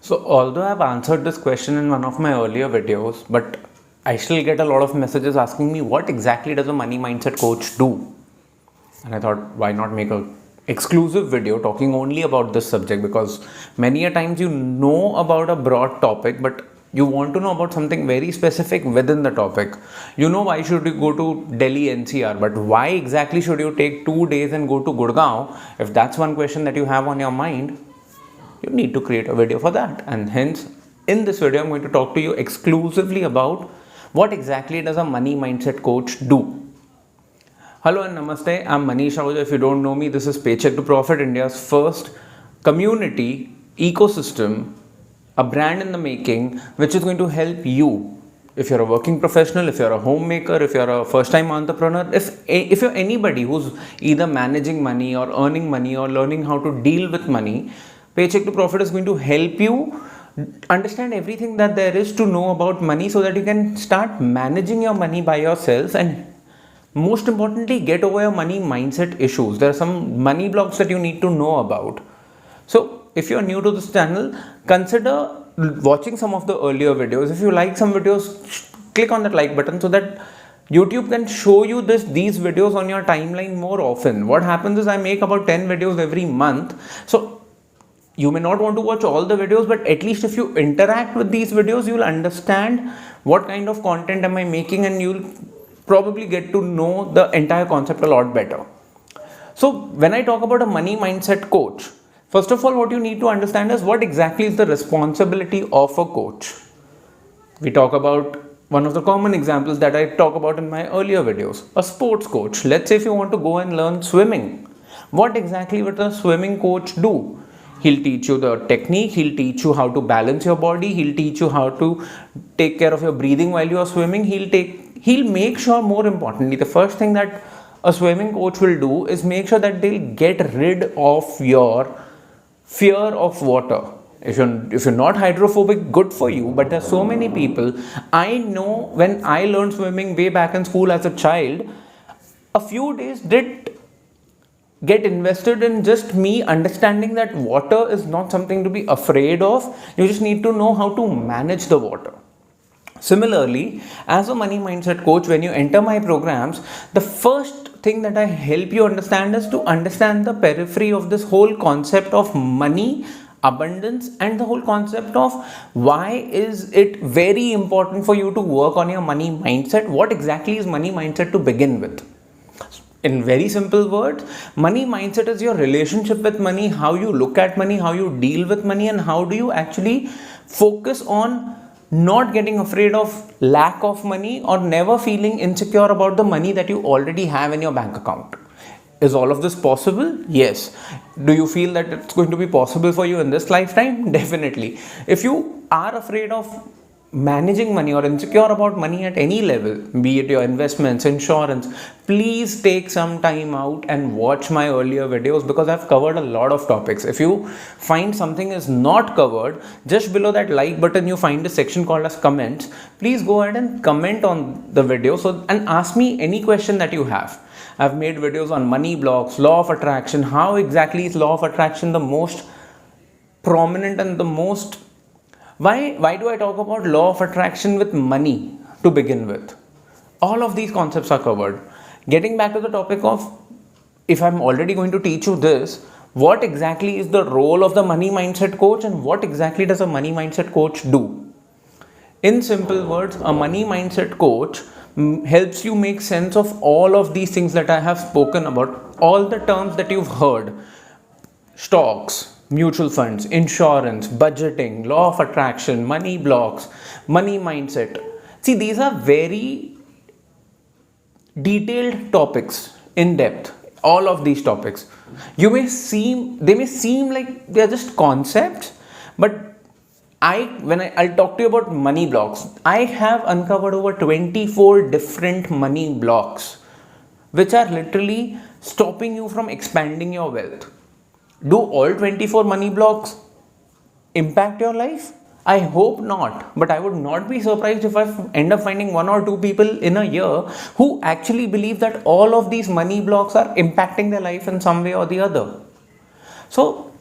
So, although I've answered this question in one of my earlier videos, but I still get a lot of messages asking me what exactly does a money mindset coach do? And I thought, why not make a exclusive video talking only about this subject, because many a times you know about a broad topic, but you want to know about something very specific within the topic. You know, why should you go to Delhi NCR, but why exactly should you take 2 days and go to Gurgaon? If that's one question that you have on your mind, you need to create a video for that. And hence, in this video, I'm going to talk to you exclusively about what exactly does a money mindset coach do. Hello and namaste. I'm Manish Ahuja. If you don't know me, this is Paycheck to Profit, India's first community ecosystem, a brand in the making, which is going to help you. If you're a working professional, if you're a homemaker, if you're a first-time entrepreneur, if you're anybody who's either managing money or earning money or learning how to deal with money, Paycheck to Profit is going to help you understand everything that there is to know about money, so that you can start managing your money by yourself, and most importantly, get over your money mindset issues. There are some money blocks that you need to know about. So if you're new to this channel, consider watching some of the earlier videos. If you like some videos, click on that like button so that YouTube can show you these videos on your timeline more often. What happens is I make about 10 videos every month. So you may not want to watch all the videos, but at least if you interact with these videos, you'll understand what kind of content am I making, and you'll probably get to know the entire concept a lot better. So when I talk about a money mindset coach, first of all, what you need to understand is what exactly is the responsibility of a coach. We talk about one of the common examples that I talk about in my earlier videos, a sports coach. Let's say if you want to go and learn swimming, what exactly would a swimming coach do? He'll teach you the technique, he'll teach you how to balance your body, he'll teach you how to take care of your breathing while you are swimming, he'll make sure, more importantly, the first thing that a swimming coach will do is make sure that they'll get rid of your fear of water. If you're not hydrophobic, good for you, but there's so many people. I know when I learned swimming way back in school as a child, a few days did get invested in just me understanding that water is not something to be afraid of. You just need to know how to manage the water. Similarly, as a money mindset coach, when you enter my programs, the first thing that I help you understand is to understand the periphery of this whole concept of money, abundance, and the whole concept of why is it very important for you to work on your money mindset. What exactly is money mindset to begin with? In very simple words, money mindset is your relationship with money, how you look at money, how you deal with money, and how do you actually focus on not getting afraid of lack of money or never feeling insecure about the money that you already have in your bank account. Is all of this possible? Yes. Do you feel that it's going to be possible for you in this lifetime? Definitely. If you are afraid of managing money or insecure about money at any level, be it your investments, insurance, please take some time out and watch my earlier videos, because I've covered a lot of topics. If you find something is not covered, just below that like button you find a section called as comments. Please go ahead and comment on the video and ask me any question that you have. I've made videos on money blocks, law of attraction. How exactly is law of attraction the most prominent and the most... Why do I talk about law of attraction with money to begin with? All of these concepts are covered. Getting back to the topic of, if I'm already going to teach you this, what exactly is the role of the money mindset coach, and what exactly does a money mindset coach do? In simple words, a money mindset coach helps you make sense of all of these things that I have spoken about, all the terms that you've heard: stocks, mutual funds, insurance, budgeting, law of attraction, money blocks, money mindset. See, these are very detailed topics, in depth. All of these topics, they may seem like they're just concepts, but I'll talk to you about money blocks. I have uncovered over 24 different money blocks, which are literally stopping you from expanding your wealth. Do all 24 money blocks impact your life? I hope not, but I would not be surprised if I end up finding one or two people in a year who actually believe that all of these money blocks are impacting their life in some way or the other. So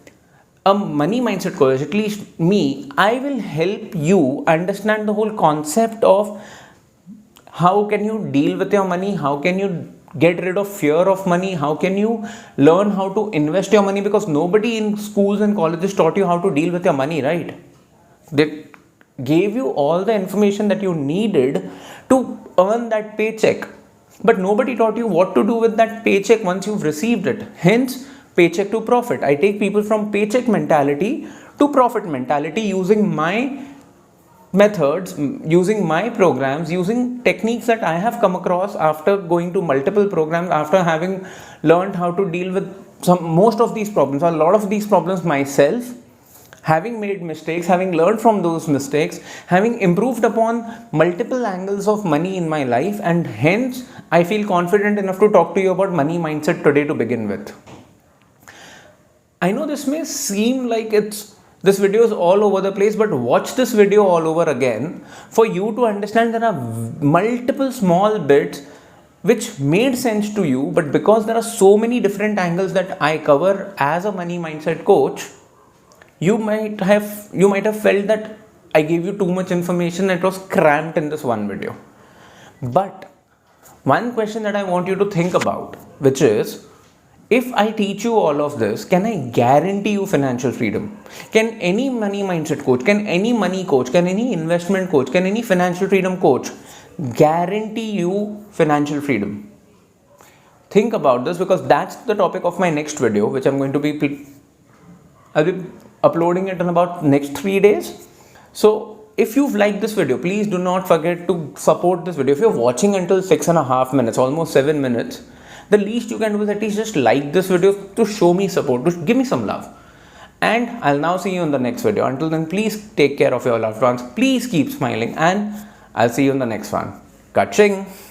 a money mindset coach, at least me, I will help you understand the whole concept of how can you deal with your money, how can you get rid of fear of money, how can you learn how to invest your money, because nobody in schools and colleges taught you how to deal with your money, right? They gave you all the information that you needed to earn that paycheck, but nobody taught you what to do with that paycheck once you've received it. Hence, paycheck to profit. I take people from paycheck mentality to profit mentality using my methods, using my programs, using techniques that I have come across after going to multiple programs, after having learned how to deal with most of these problems, a lot of these problems myself, having made mistakes, having learned from those mistakes, having improved upon multiple angles of money in my life, and hence I feel confident enough to talk to you about money mindset today to begin with. I know this may seem like this video is all over the place, but watch this video all over again for you to understand there are multiple small bits which made sense to you, but because there are so many different angles that I cover as a money mindset coach, you might have felt that I gave you too much information and it was cramped in this one video. But one question that I want you to think about, which is, if I teach you all of this, can I guarantee you financial freedom? Can any money mindset coach, can any money coach, can any investment coach, can any financial freedom coach guarantee you financial freedom? Think about this, because that's the topic of my next video, which I'll be uploading it in about next 3 days. So if you've liked this video, please do not forget to support this video. If you're watching until 6.5 minutes, almost 7 minutes, the least you can do is at least just like this video to show me support, to give me some love. And I'll now see you in the next video. Until then, please take care of your loved ones. Please keep smiling, and I'll see you in the next one. Kaching.